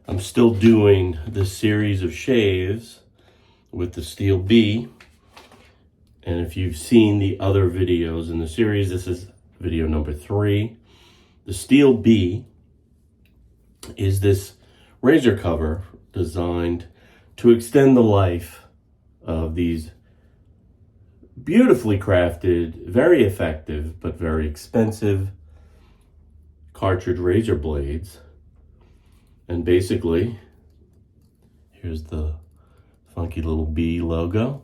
I'm still doing this series of shaves with the SteelBee. And if you've seen the other videos in the series, this is video number 3. The SteelBee is this razor cover designed to extend the life of these beautifully crafted, very effective, but very expensive cartridge razor blades. And basically, here's the funky little bee logo.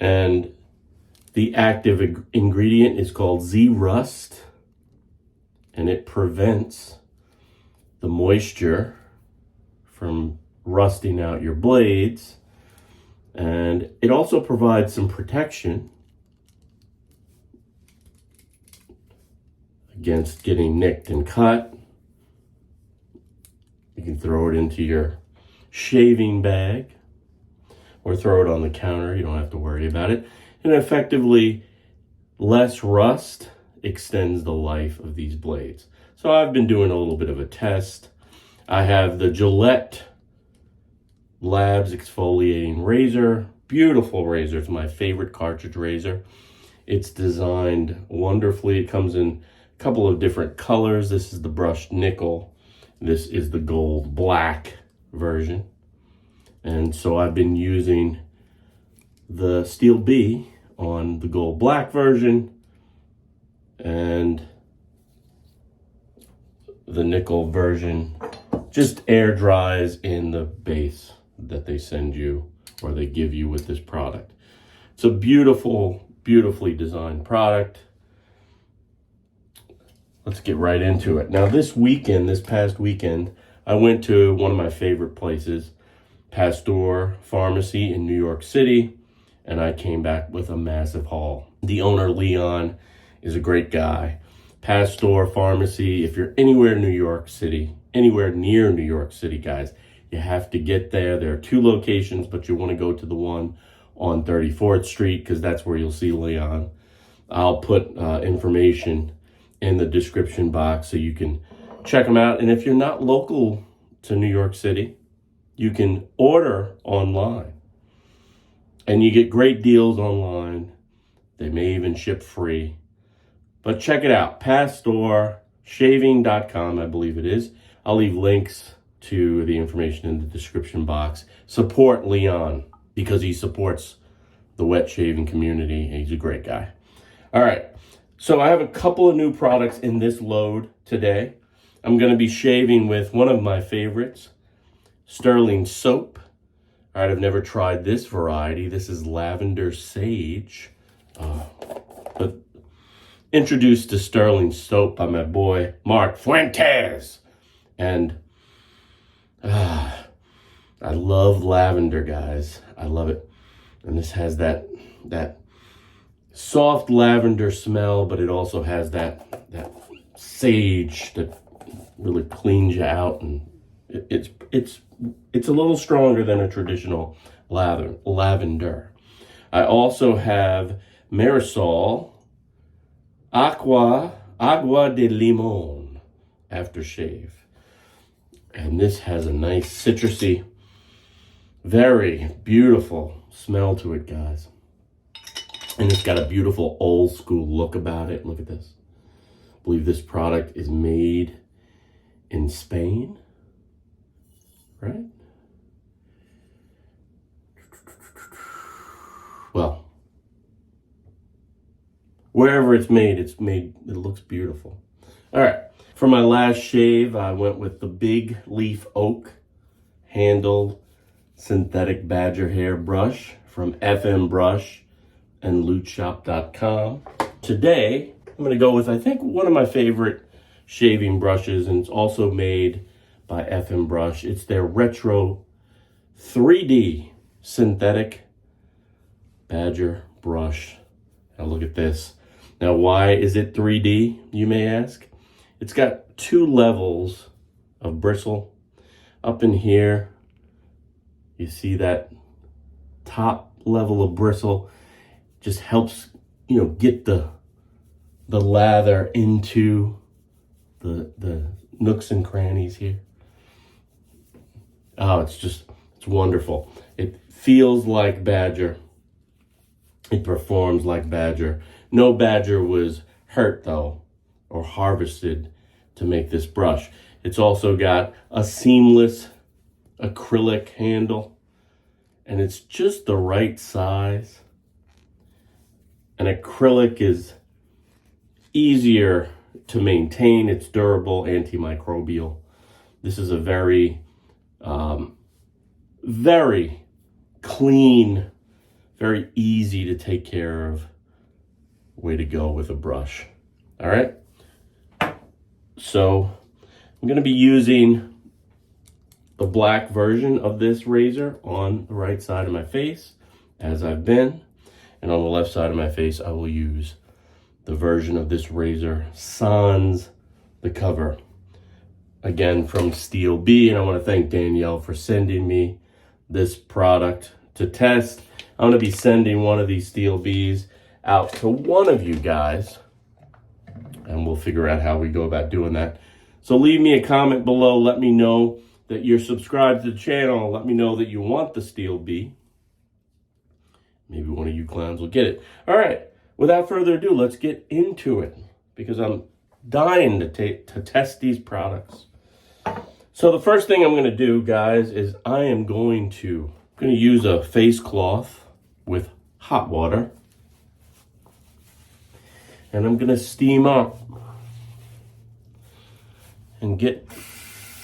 And the active ingredient is called Zerust, and it prevents the moisture from rusting out your blades. And it also provides some protection against getting nicked and cut. You can throw it into your shaving bag or throw it on the counter. You don't have to worry about it. And effectively, less rust extends the life of these blades. So I've been doing a little bit of a test. I have the GilletteLabs Exfoliating Razor. Beautiful razor. It's my favorite cartridge razor. It's designed wonderfully. It comes in a couple of different colors. This is the brushed nickel. This is the gold black version. And so I've been using the SteelBee on the gold black version and the nickel version just air dries in the base that they send you or they give you with this product. It's a beautiful, beautifully designed product. Let's get right into it. Now this past weekend, I went to one of my favorite places, Pasteur Pharmacy in New York City, and I came back with a massive haul. The owner, Leon, is a great guy. Pasteur Pharmacy, if you're anywhere in New York City, anywhere near New York City, guys, you have to get there. There are 2 locations, but you want to go to the one on 34th Street because that's where you'll see Leon. I'll put information in the description box so you can check them out. And if you're not local to New York City, you can order online. And you get great deals online. They may even ship free. But check it out, PasteurShaving.com, I believe it is. I'll leave links to the information in the description box. Support Leon because he supports the wet shaving community. He's a great guy. All right, so I have a couple of new products in this load today. I'm going to be shaving with one of my favorites, Sterling soap. All right, I've never tried this variety. This is lavender sage. But introduced to Sterling soap by my boy, Mark Fuentes. And I love lavender, guys. I love it. And this has that soft lavender smell, but it also has that sage that really cleans you out, and it's a little stronger than a traditional lavender. I also have Marisol Agua de Limon aftershave. And this has a nice citrusy, very beautiful smell to it, guys. And it's got a beautiful old school look about it. Look at this. I believe this product is made in Spain, right? Well, wherever it's made, it looks beautiful. All right, for my last shave, I went with the Big Leaf Oak handled synthetic badger hair brush from FM Brush and LuteShop.com. Today, I'm going to go with, I think, one of my favorite shaving brushes, and it's also made by FM Brush. It's their Retro 3D synthetic badger brush. Now look at this. Now, why is it 3D, you may ask? It's got 2 levels of bristle. Up in here, you see that top level of bristle just helps, get the lather into the nooks and crannies here. Oh, it's wonderful. It feels like Badger. It performs like Badger. No Badger was hurt though, or harvested to make this brush. It's also got a seamless acrylic handle, and it's just the right size. And acrylic is easier to maintain. It's durable, antimicrobial. This is a very, very clean, very easy to take care of way to go with a brush. All right. So I'm going to be using the black version of this razor on the right side of my face, as I've been. And on the left side of my face, I will use the version of this razor, sans the cover. Again, from SteelBee, and I want to thank Danielle for sending me this product to test. I'm going to be sending one of these SteelBees out to one of you guys, and we'll figure out how we go about doing that. So leave me a comment below. Let me know that you're subscribed to the channel. Let me know that you want the SteelBee. Maybe one of you clowns will get it. All right, without further ado, let's get into it, because I'm dying to test these products. So the first thing I'm going to do, guys, is I am going to use a face cloth with hot water, and I'm going to steam up and get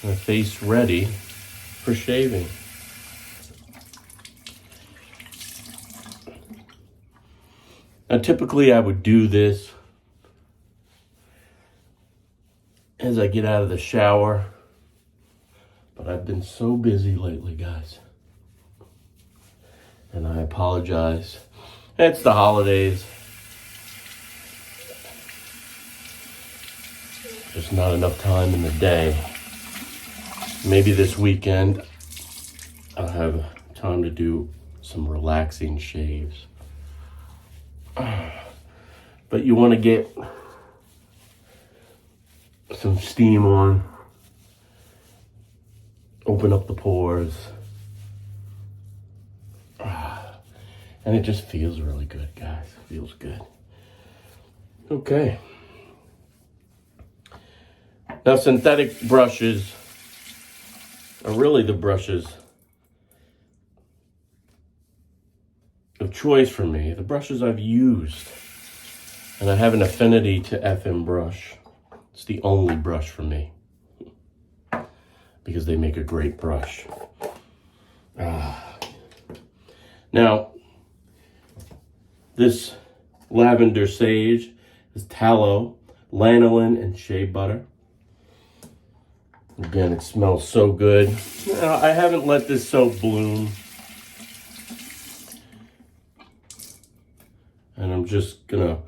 my face ready for shaving. Now, typically I would do this as I get out of the shower, but I've been so busy lately, guys, and I apologize. It's the holidays. Just not enough time in the day. Maybe this weekend I'll have time to do some relaxing shaves. But you want to get some steam on, open up the pores, and it just feels really good, guys. It feels good. Okay. Now, synthetic brushes are really the brushes of choice for me, the brushes I've used, and I have an affinity to FM brush. It's the only brush for me, because they make a great brush. Now, this lavender sage is tallow, lanolin, and shea butter. Again, it smells so good. Now, I haven't let this soap bloom, and I'm just gonna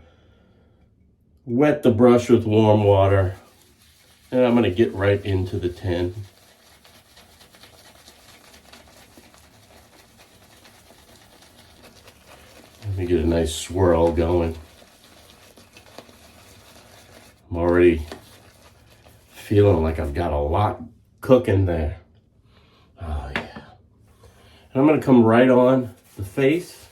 wet the brush with warm water, and I'm gonna get right into the tin. Let me get a nice swirl going. I'm already feeling like I've got a lot cooking there. Oh yeah. And I'm gonna come right on the face.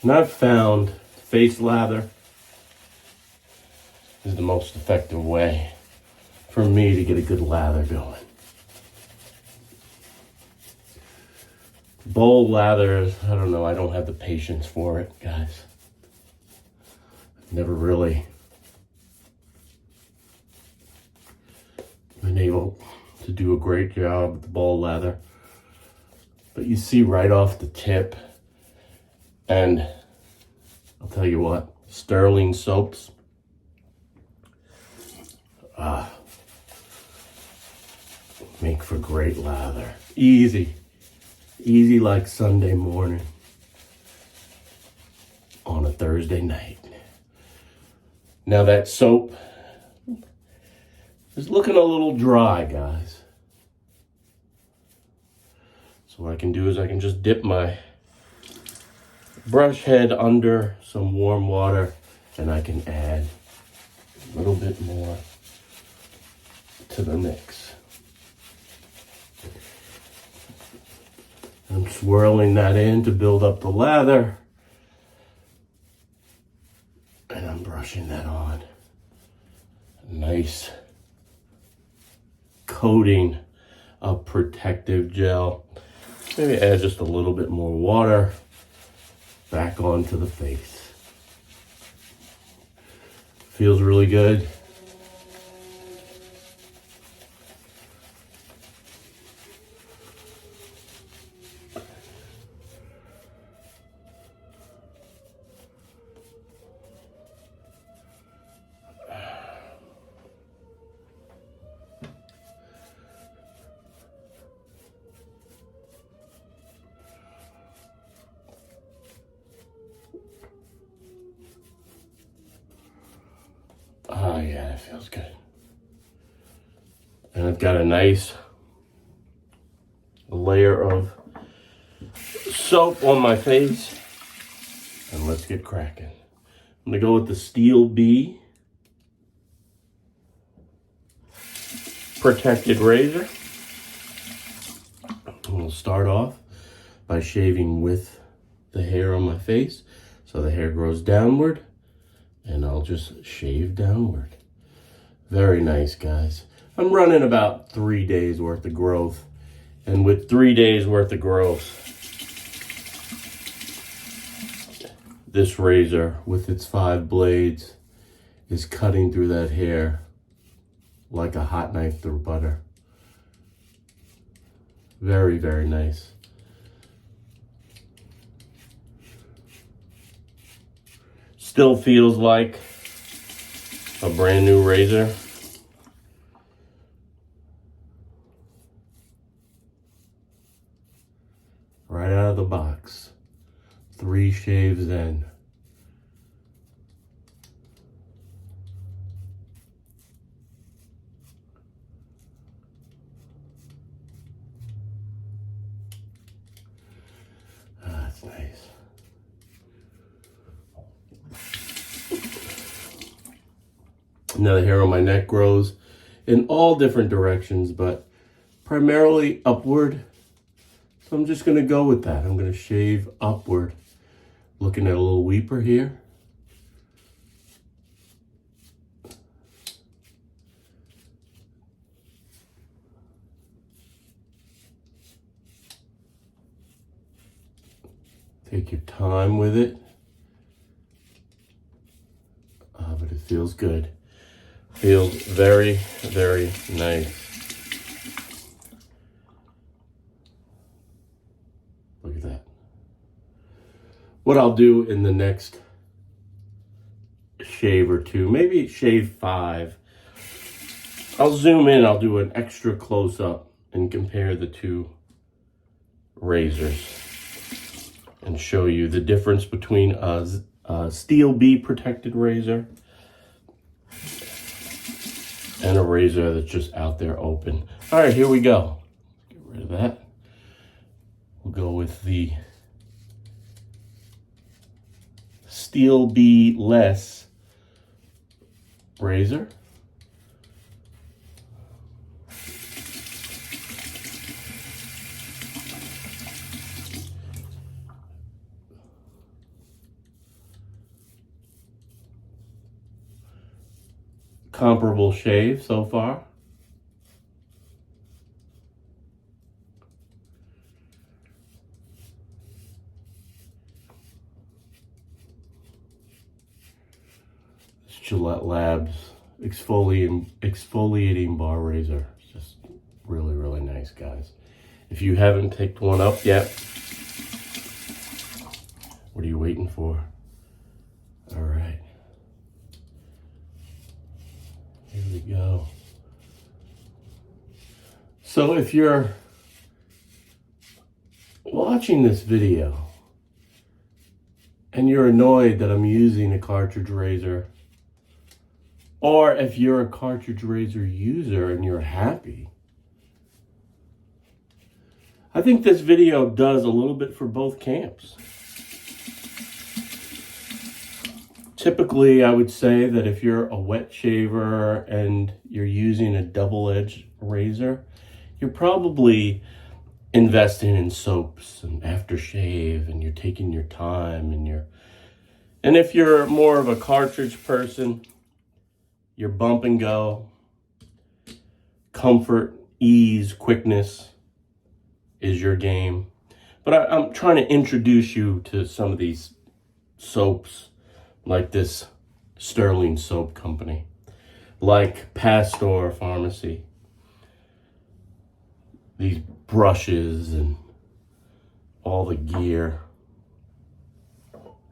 And I've found face lather is the most effective way for me to get a good lather going. Bowl lathers, I don't know, I don't have the patience for it, guys. I've never really been able to do a great job with the bowl lather. But you see right off the tip, and I'll tell you what, sterling soaps, make for great lather. Easy like Sunday morning on a Thursday night. Now that soap is looking a little dry, guys. So what I can do is I can just dip my brush head under some warm water, and I can add A little bit more to the mix. I'm swirling that in to build up the lather. And I'm brushing that on. Nice coating of protective gel. Maybe add just a little bit more water back onto the face. Feels really good. Oh yeah, that feels good. And I've got a nice layer of soap on my face. And let's get cracking. I'm gonna go with the SteelBee Protected Razor. And we'll start off by shaving with the hair on my face. So the hair grows downward. And I'll just shave downward. Very nice, guys. I'm running about 3 days worth of growth. And with 3 days worth of growth, this razor with its 5 blades is cutting through that hair like a hot knife through butter. Very, very nice. Still feels like a brand new razor. Right out of the box. 3 shaves in. That's nice. Now the hair on my neck grows in all different directions, but primarily upward. So I'm just going to go with that. I'm going to shave upward. Looking at a little weeper here. Take your time with it. But it feels good. Feels very, very nice. Look at that. What I'll do in the next shave or two, maybe shave 5, I'll zoom in, I'll do an extra close-up and compare the 2 razors and show you the difference between a SteelBee protected razor and a razor that's just out there open. All right, here we go. Get rid of that. We'll go with the SteelBee less razor. Comparable shave so far. This GilletteLabs Exfoliating Bar Razor. It's just really, really nice, guys. If you haven't picked one up yet, what are you waiting for? All right. Here we go. So if you're watching this video and you're annoyed that I'm using a cartridge razor, or if you're a cartridge razor user and you're happy, I think this video does a little bit for both camps. Typically, I would say that if you're a wet shaver and you're using a double-edged razor, you're probably investing in soaps and aftershave, and you're taking your time, and if you're more of a cartridge person, your bump and go, comfort, ease, quickness is your game. But I'm trying to introduce you to some of these soaps, like this Sterling Soap Company, like Pasteur Pharmacy, these brushes and all the gear,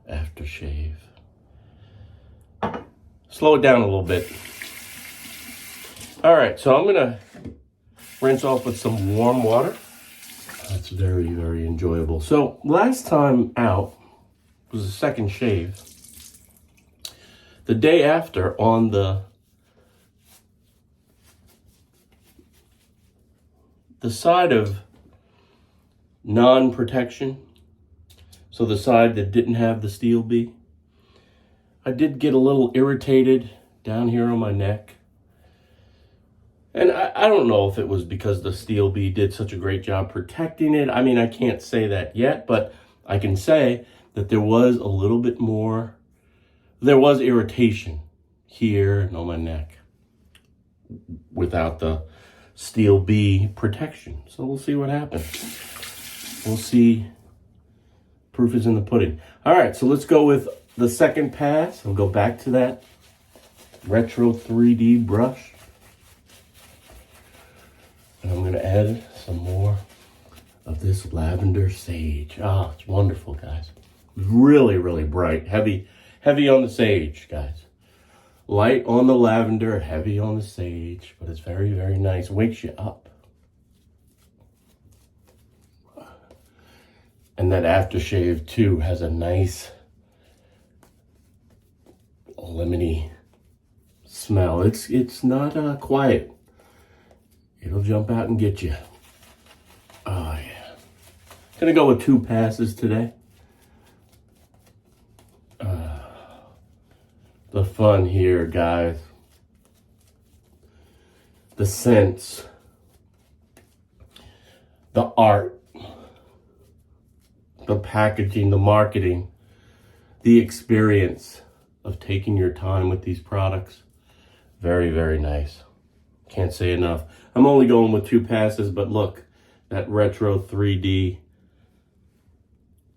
aftershave. Slow it down a little bit. All right, so I'm gonna rinse off with some warm water. That's very, very enjoyable. So last time out was the second shave. The day after, on the side of non-protection, so the side that didn't have the SteelBee, I did get a little irritated down here on my neck. And I don't know if it was because the SteelBee did such a great job protecting it. I mean, I can't say that yet, but I can say that there was a little bit more, there was irritation here and on my neck without the SteelBee protection. So we'll see what happens. We'll see. Proof is in the pudding. All right, so let's go with the second pass. I'll go back to that retro 3D brush. And I'm gonna add some more of this lavender sage. Ah, it's wonderful, guys. Really, really bright. Heavy on the sage, guys. Light on the lavender, heavy on the sage, but it's very, very nice. Wakes you up. And that aftershave too has a nice lemony smell. It's not quiet. It'll jump out and get you. Oh yeah. Gonna go with 2 passes today. The fun here, guys. The scents. The art. The packaging, the marketing. The experience of taking your time with these products. Very, very nice. Can't say enough. I'm only going with 2 passes, but look, that retro 3D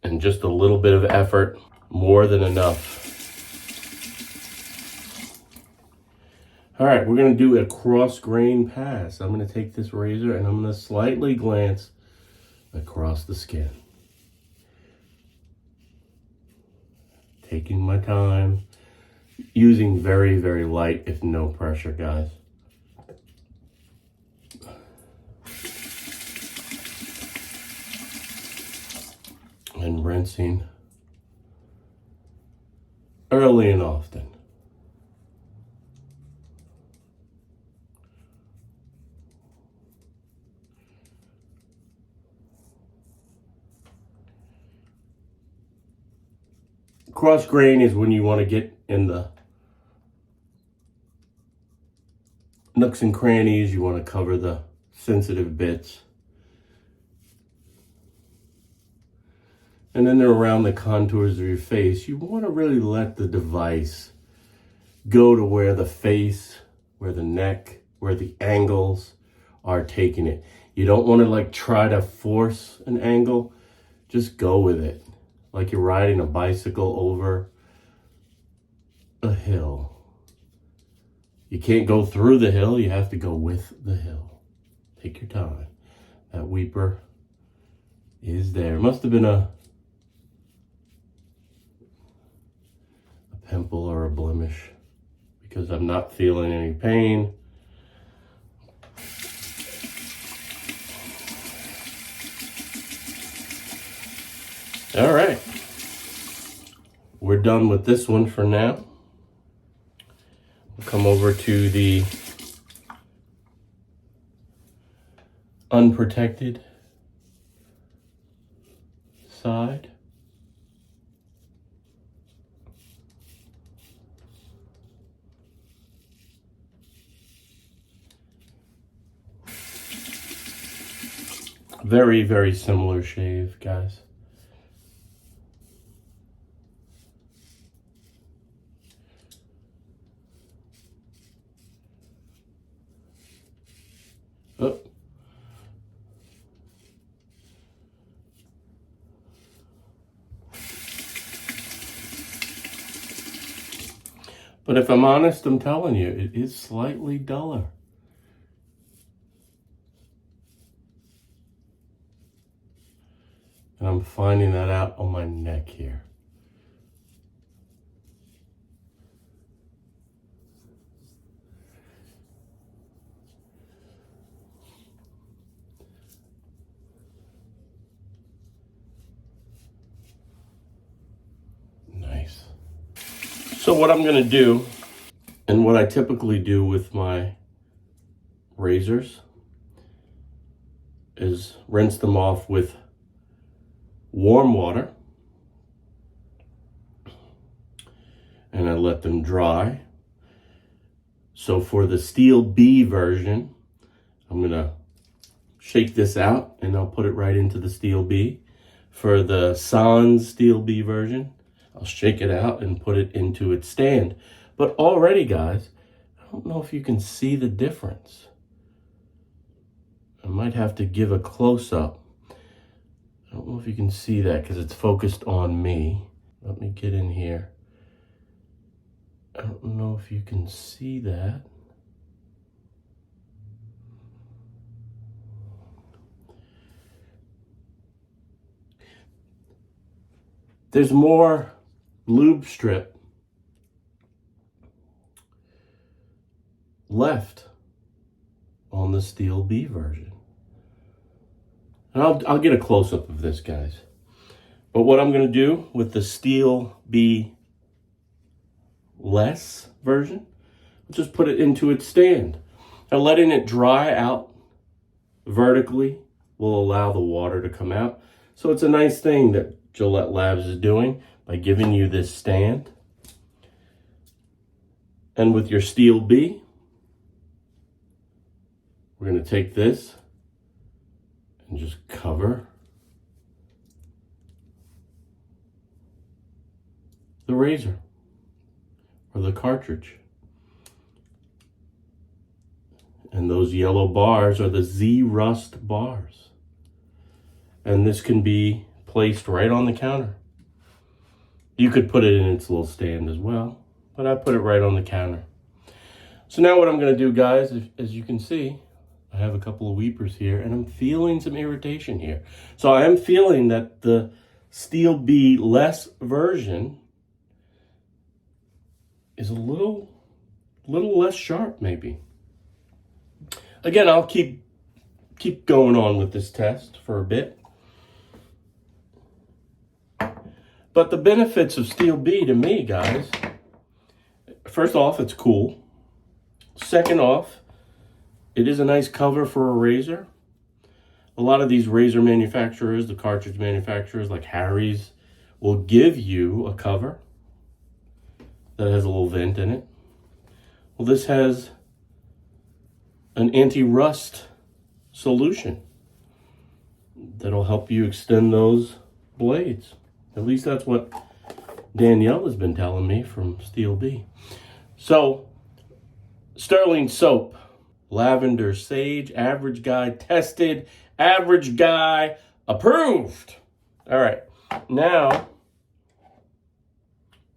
and just a little bit of effort, more than enough. All right, we're gonna do a cross grain pass. I'm gonna take this razor and I'm gonna slightly glance across the skin. Taking my time, using very, very light, if no pressure, guys. And rinsing early and often. Cross grain is when you want to get in the nooks and crannies. You want to cover the sensitive bits. And then around the contours of your face, you want to really let the device go to where the face, where the neck, where the angles are taking it. You don't want to like try to force an angle. Just go with it. Like you're riding a bicycle over a hill. You can't go through the hill, you have to go with the hill. Take your time. That weeper is there. Must have been a pimple or a blemish because I'm not feeling any pain. All right, we're done with this one for now. We'll come over to the unprotected side. Very, very similar shave, guys. Oh. But if I'm honest, I'm telling you, it is slightly duller. And I'm finding that out on my neck here. Nice. So what I'm gonna do, and what I typically do with my razors, is rinse them off with warm water, and I let them dry. So for the SteelBee version, I'm gonna shake this out and I'll put it right into the SteelBee. For the Sans SteelBee version, I'll shake it out and put it into its stand. But already, guys, I don't know if you can see the difference. I might have to give a close-up. I don't know if you can see that because it's focused on me. Let me get in here. I don't know if you can see that. There's more lube strip left on the SteelBee version. And I'll get a close-up of this, guys. But what I'm gonna do with the SteelBee less version, just put it into its stand. Now letting it dry out vertically will allow the water to come out. So it's a nice thing that GilletteLabs is doing by giving you this stand. And with your SteelBee, we're going to take this and just cover the razor or the cartridge. And those yellow bars are the Zerust bars. And this can be placed right on the counter. You could put it in its little stand as well, but I put it right on the counter. So now what I'm going to do, guys, as you can see, I have a couple of weepers here and I'm feeling some irritation here. So I am feeling that the SteelBee less version is a little less sharp maybe. Again, I'll keep going on with this test for a bit. But the benefits of SteelBee to me, guys, first off, it's cool. Second off, it is a nice cover for a razor. A lot of these razor manufacturers, the cartridge manufacturers like Harry's, will give you a cover that has a little vent in it. Well, this has an anti-rust solution that'll help you extend those blades. At least that's what Danielle has been telling me from SteelBee. So, Sterling soap, lavender sage, average guy tested, average guy approved. All right, now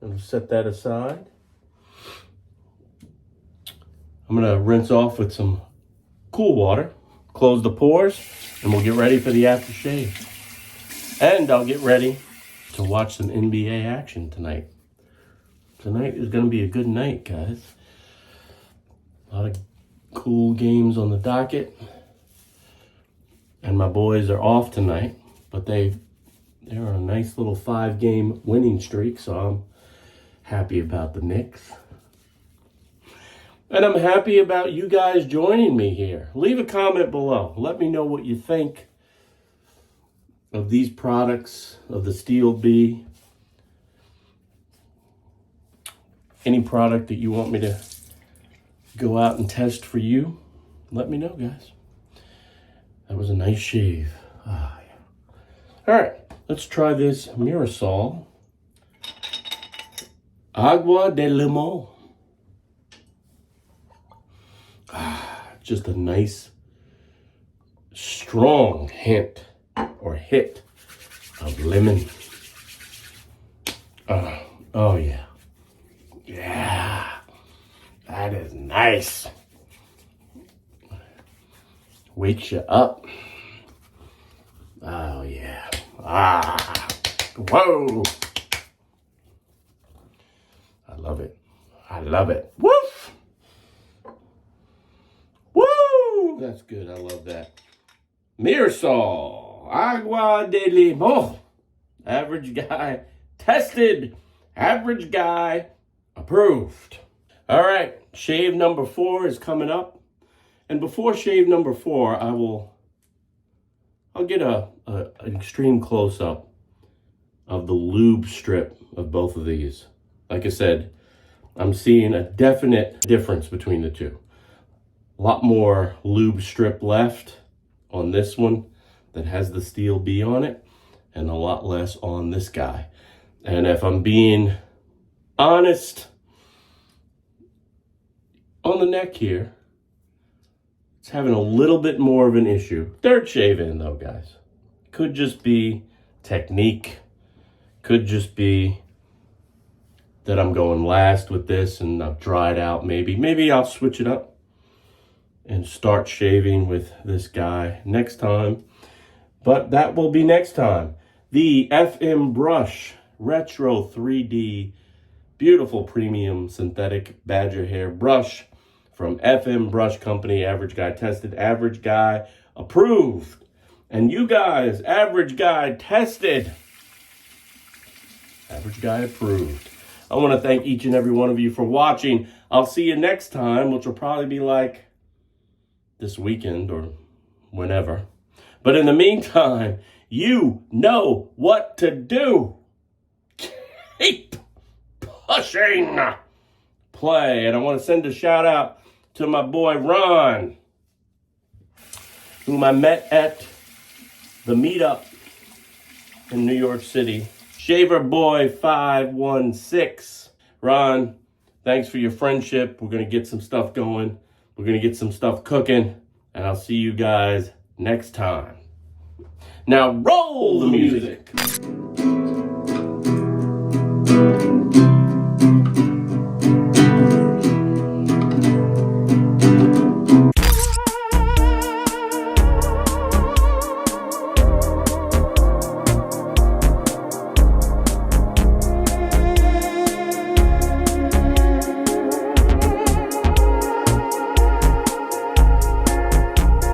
I'm gonna set that aside. I'm gonna rinse off with some cool water, close the pores, and we'll get ready for the aftershave. And I'll get ready to watch some NBA action tonight. Tonight is gonna be a good night, guys. A lot of cool games on the docket. And my boys are off tonight, but they're on a nice little 5-game winning streak, so I'm happy about the Knicks. And I'm happy about you guys joining me here. Leave a comment below. Let me know what you think of these products, of the SteelBee. Any product that you want me to go out and test for you, let me know, guys. That was a nice shave. Ah, yeah. All right, let's try this Mirasol Agua de Limon. Just a nice, strong hint or hit of lemon. Oh yeah. Yeah. That is nice. Wakes you up. Oh yeah. Ah. Whoa. I love it. I love it. Woof. Woo! That's good. I love that. Mirasol Agua de Limon. Average guy tested. Average guy approved. All right, shave number 4 is coming up. And before shave number 4, I'll get an extreme close-up of the lube strip of both of these. Like I said, I'm seeing a definite difference between the two. A lot more lube strip left on this one that has the SteelBee on it, and a lot less on this guy. And if I'm being honest, on the neck here, it's having a little bit more of an issue. Third shave in though, guys. Could just be technique. Could just be that I'm going last with this and I've dried out maybe. Maybe I'll switch it up and start shaving with this guy next time. But that will be next time. The FM Brush Retro 3D beautiful premium synthetic badger hair brush from FM Brush Company. Average guy tested, average guy approved. And you guys, average guy tested, average guy approved. I want to thank each and every one of you for watching. I'll see you next time, which will probably be like this weekend or whenever. But in the meantime, you know what to do. Keep pushing play. And I want to send a shout out to my boy Ron, whom I met at the meetup in New York City. Shaver Boy 516. Ron, thanks for your friendship. We're going to get some stuff going. We're going to get some stuff cooking. And I'll see you guys next time. Now roll the music.